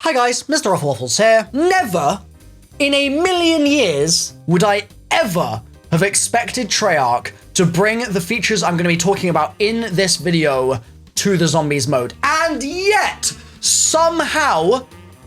Hi guys, MrRoflWaffles here. Never in a million years would I ever have expected Treyarch to bring the features I'm going to be talking about in this video to the Zombies mode. And yet, somehow,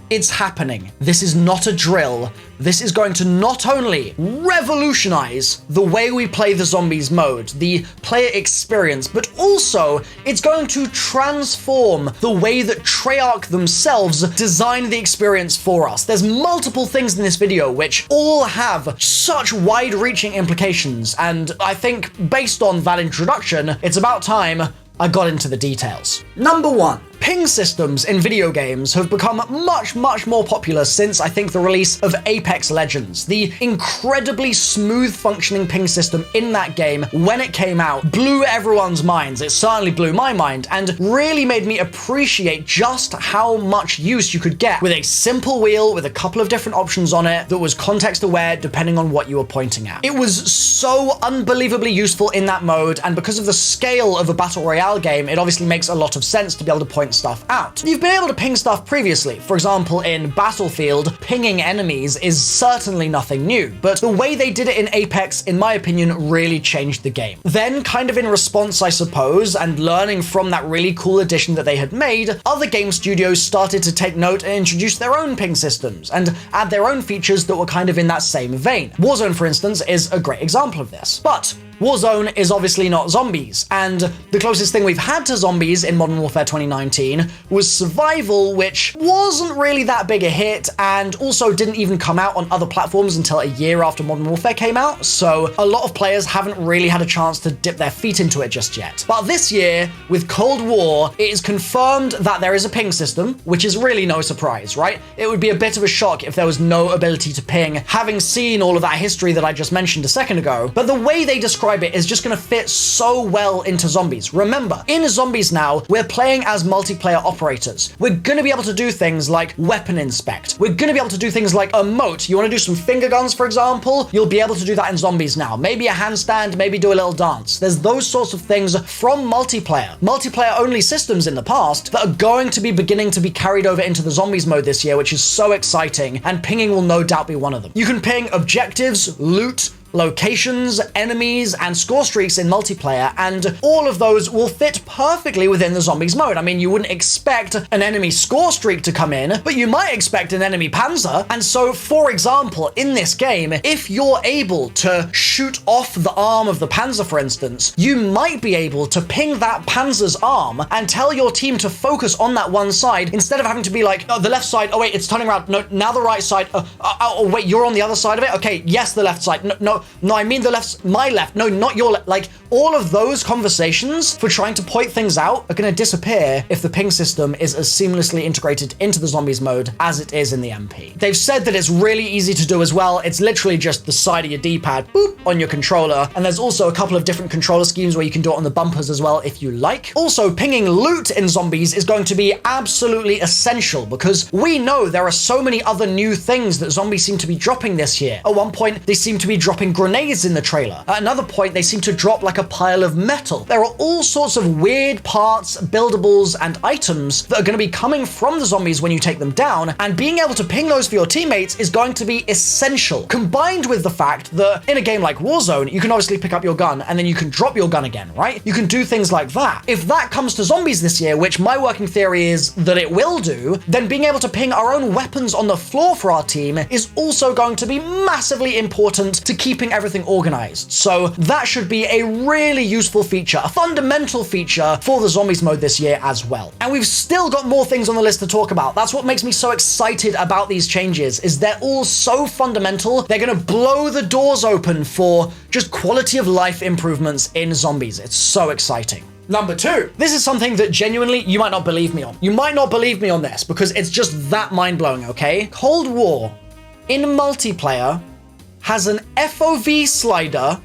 it's happening. This is not a drill. This is going to not only revolutionize the way we play the Zombies mode, the player experience, but also it's going to transform the way that Treyarch themselves design the experience for us. There's multiple things in this video which all have such wide-reaching implications, and I think based on that introduction, it's about time I got into the details. Number one, ping systems in video games have become much more popular since I think the release of Apex Legends. The incredibly smooth functioning ping system in that game when it came out blew everyone's minds. It certainly blew my mind and really made me appreciate just how much use you could get with a simple wheel with a couple of different options on it that was context aware depending on what you were pointing at. It was so unbelievably useful in that mode, and because of the scale of a battle royale game, it obviously makes a lot of sense to be able to point stuff out. You've been able to ping stuff previously. For example, in Battlefield, pinging enemies is certainly nothing new, but the way they did it in Apex, in my opinion, really changed the game. Then, kind of in response, I suppose, and learning from that really cool addition that they had made, other game studios started to take note and introduce their own ping systems and add their own features that were kind of in that same vein. Warzone, for instance, is a great example of this. But Warzone is obviously not zombies, and the closest thing we've had to zombies in Modern Warfare 2019 was Survival, which wasn't really that big a hit, and also didn't even come out on other platforms until a year after Modern Warfare came out, so a lot of players haven't really had a chance to dip their feet into it just yet. But this year, with Cold War, it is confirmed that there is a ping system, which is really no surprise, right? It would be a bit of a shock if there was no ability to ping, having seen all of that history that I just mentioned a second ago, but the way they describe it is just going to fit so well into Zombies. Remember, in Zombies now, we're playing as multiplayer operators. We're going to be able to do things like weapon inspect. We're going to be able to do things like emote. You want to do some finger guns, for example? You'll be able to do that in Zombies now. Maybe a handstand, maybe do a little dance. There's those sorts of things from multiplayer-only systems in the past that are going to be beginning to be carried over into the Zombies mode this year, which is so exciting, and pinging will no doubt be one of them. You can ping objectives, loot, locations, enemies, and score streaks in multiplayer, and all of those will fit perfectly within the Zombies mode. I mean, you wouldn't expect an enemy score streak to come in, but you might expect an enemy panzer. And so, for example, in this game, if you're able to shoot off the arm of the panzer, for instance, you might be able to ping that panzer's arm and tell your team to focus on that one side instead of having to be like, oh, the left side, oh wait, it's turning around, no, now the right side, oh wait, you're on the other side of it? Okay, yes, the left side, no, I mean the left, my left, no, not your left. Like, all of those conversations for trying to point things out are going to disappear if the ping system is as seamlessly integrated into the Zombies mode as it is in the MP. They've said that it's really easy to do as well. It's literally just the side of your D-pad, boop, on your controller, and there's also a couple of different controller schemes where you can do it on the bumpers as well if you like. Also, pinging loot in Zombies is going to be absolutely essential because we know there are so many other new things that Zombies seem to be dropping this year. At one point, they seem to be dropping grenades in the trailer. At another point, they seem to drop like a pile of metal. There are all sorts of weird parts, buildables, and items that are going to be coming from the Zombies when you take them down, and being able to ping those for your teammates is going to be essential, combined with the fact that in a game like Warzone, you can obviously pick up your gun and then you can drop your gun again, right? You can do things like that. If that comes to Zombies this year, which my working theory is that it will do, then being able to ping our own weapons on the floor for our team is also going to be massively important to keeping everything organized. So that should be a really useful feature, a fundamental feature for the Zombies mode this year as well. And we've still got more things on the list to talk about. That's what makes me so excited about these changes, is they're all so fundamental. They're going to blow the doors open for just quality of life improvements in Zombies. It's so exciting. Number two, this is something that genuinely you might not believe me on. You might not believe me on this because it's just that mind-blowing, okay? Cold War in multiplayer has an FOV slider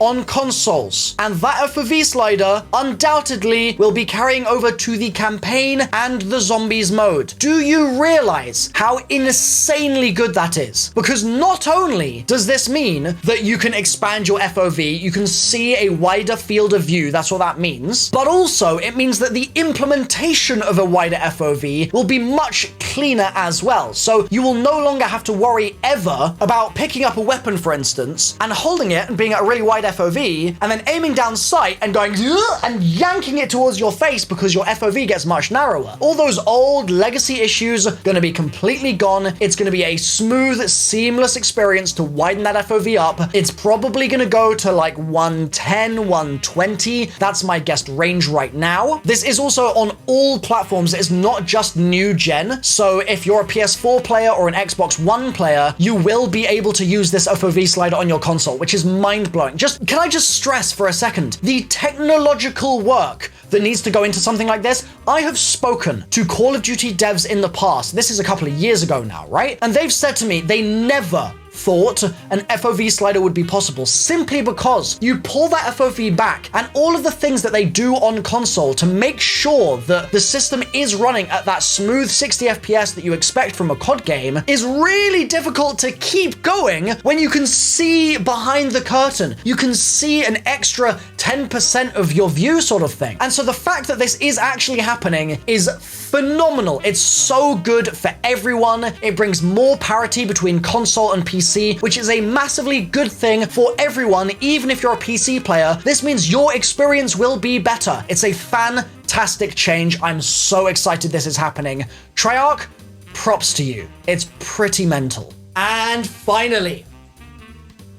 on consoles. And that FOV slider undoubtedly will be carrying over to the campaign and the zombies mode. Do you realize how insanely good that is? Because not only does this mean that you can expand your FOV, you can see a wider field of view, that's what that means, but also it means that the implementation of a wider FOV will be much cleaner as well. So you will no longer have to worry ever about picking up a weapon, for instance, and holding it and being at a really wide FOV, and then aiming down sight and going and yanking it towards your face because your FOV gets much narrower. All those old legacy issues are going to be completely gone. It's going to be a smooth, seamless experience to widen that FOV up. It's probably going to go to like 110, 120. That's my guessed range right now. This is also on all platforms. It's not just new gen. So if you're a PS4 player or an Xbox One player, you will be able to use this FOV slider on your console, which is mind-blowing. Can I just stress for a second, the technological work that needs to go into something like this? I have spoken to Call of Duty devs in the past. This is a couple of years ago now, right? And they've said to me they never thought an FOV slider would be possible, simply because you pull that FOV back and all of the things that they do on console to make sure that the system is running at that smooth 60 FPS that you expect from a COD game is really difficult to keep going when you can see behind the curtain. You can see an extra 10% of your view sort of thing. And so the fact that this is actually happening is phenomenal. It's so good for everyone. It brings more parity between console and PC, which is a massively good thing for everyone. Even if you're a PC player, this means your experience will be better. It's a fantastic change. I'm so excited this is happening. Treyarch, props to you. It's pretty mental. And finally,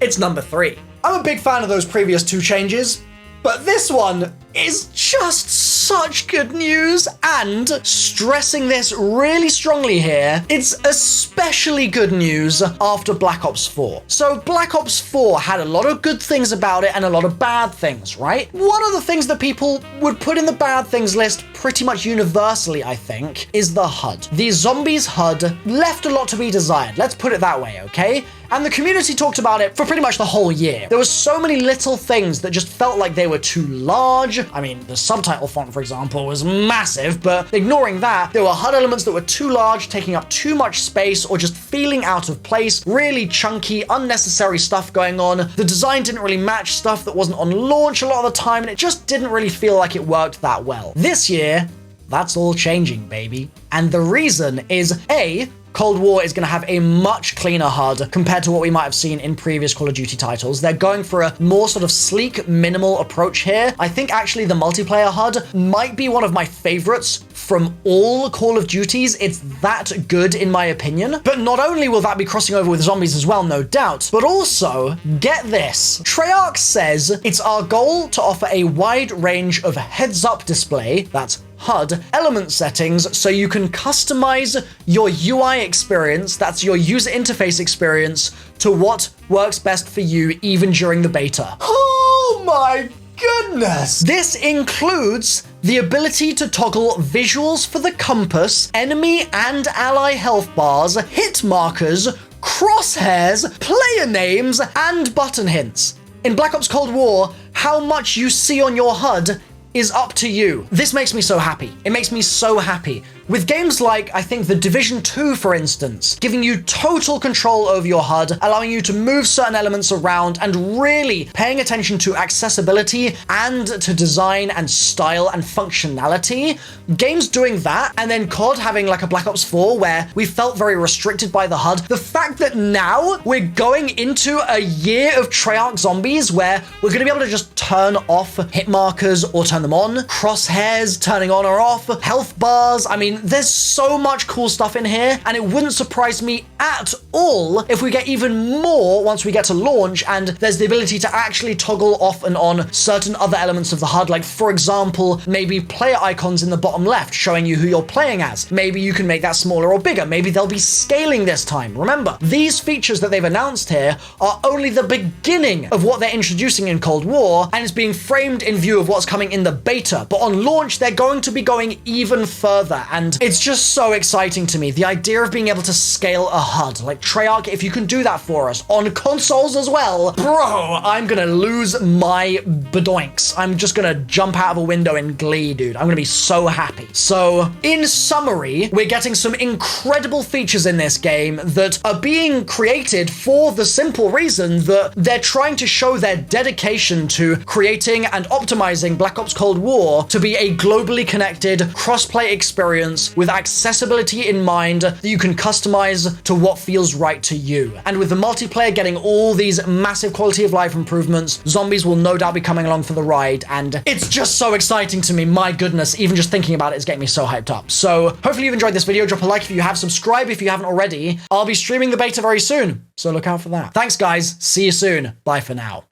it's number 3. I'm a big fan of those previous 2 changes, but this one is just such good news, and stressing this really strongly here, it's especially good news after Black Ops 4. So Black Ops 4 had a lot of good things about it and a lot of bad things, right? One of the things that people would put in the bad things list pretty much universally, I think, is the HUD. The Zombies HUD left a lot to be desired, let's put it that way, okay? And the community talked about it for pretty much the whole year. There were so many little things that just felt like they were too large. I mean, the subtitle font, for example, was massive, but ignoring that, there were HUD elements that were too large, taking up too much space, or just feeling out of place, really chunky, unnecessary stuff going on. The design didn't really match stuff that wasn't on launch a lot of the time, and it just didn't really feel like it worked that well. This year, that's all changing, baby. And the reason is, A, Cold War is going to have a much cleaner HUD compared to what we might have seen in previous Call of Duty titles. They're going for a more sort of sleek, minimal approach here. I think actually the multiplayer HUD might be one of my favorites from all Call of Duties. It's that good in my opinion. But not only will that be crossing over with Zombies as well, no doubt, but also, get this, Treyarch says it's our goal to offer a wide range of heads-up display, that's HUD, element settings so you can customize your UI experience, that's your user interface experience, to what works best for you even during the beta. Oh my goodness! This includes the ability to toggle visuals for the compass, enemy and ally health bars, hit markers, crosshairs, player names, and button hints. In Black Ops Cold War, how much you see on your HUD is up to you. This makes me so happy. It makes me so happy. With games like, I think, The Division 2, for instance, giving you total control over your HUD, allowing you to move certain elements around, and really paying attention to accessibility and to design and style and functionality. Games doing that, and then COD having like a Black Ops 4 where we felt very restricted by the HUD. The fact that now we're going into a year of Treyarch Zombies where we're going to be able to just turn off hit markers or turn them on, crosshairs turning on or off, health bars. I mean, there's so much cool stuff in here, and it wouldn't surprise me at all if we get even more once we get to launch, and there's the ability to actually toggle off and on certain other elements of the HUD, like, for example, maybe player icons in the bottom left showing you who you're playing as. Maybe you can make that smaller or bigger. Maybe they'll be scaling this time. Remember, these features that they've announced here are only the beginning of what they're introducing in Cold War, and it's being framed in view of what's coming in the beta. But on launch, they're going to be going even further, and and it's just so exciting to me. The idea of being able to scale a HUD. Like, Treyarch, if you can do that for us on consoles as well, bro, I'm gonna lose my bedoinks. I'm just gonna jump out of a window in glee, dude. I'm gonna be so happy. So, in summary, we're getting some incredible features in this game that are being created for the simple reason that they're trying to show their dedication to creating and optimizing Black Ops Cold War to be a globally connected cross-play experience with accessibility in mind that you can customize to what feels right to you. And with the multiplayer getting all these massive quality of life improvements, Zombies will no doubt be coming along for the ride, and it's just so exciting to me. My goodness, even just thinking about it is getting me so hyped up. So hopefully you've enjoyed this video. Drop a like if you have, subscribe if you haven't already. I'll be streaming the beta very soon, so look out for that. Thanks guys, see you soon. Bye for now.